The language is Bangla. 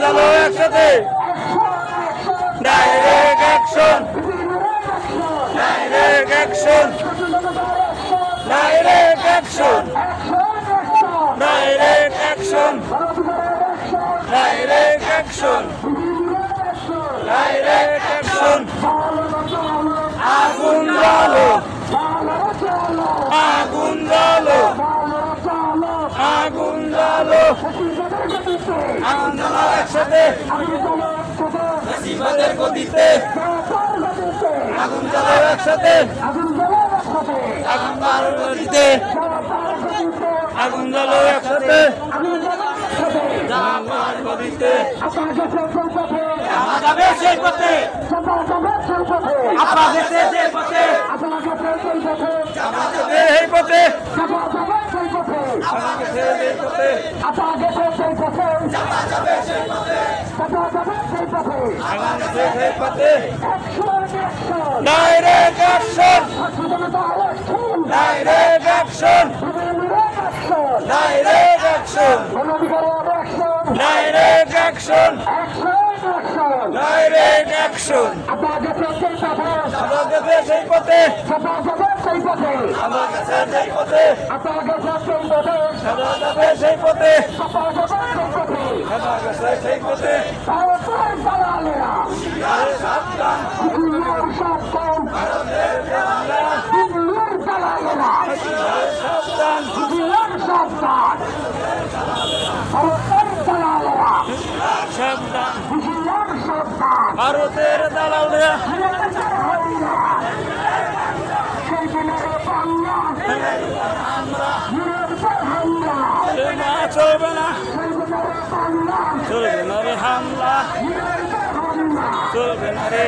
চালো একসাথে direct action direct action direct action direct action direct action direct action আগুন জ্বালো আগুন জ্বালো আগুন জ্বালো আগুন জ্বালো একসাথে ফ্যাসিবাদের গদিতে আগুন জ্বালো একসাথে আগুন জ্বালো গদিতে আগুন জ্বালো একসাথে জামার গদিতে জামা যাবে সেই পথে আপা গেছে সেই পথে জামা যাবে সেই পথে আপা গেছে সেই পথে আপা গেছে সেই পথে জামা যাবে সেই পথে আপা গেছে সেই পথে direct action direct action direct action direct action direct action আপা গেছে সেই পথে আপা গেছে সেই পথে আপা যাবে সেই পথে আপা গেছে সেই পথে সাবধান ভারতের দালালেরা সাবধান সাবধান ভারতের দালালেরা চলবে না চলবে না রে হামলা চলবে না রে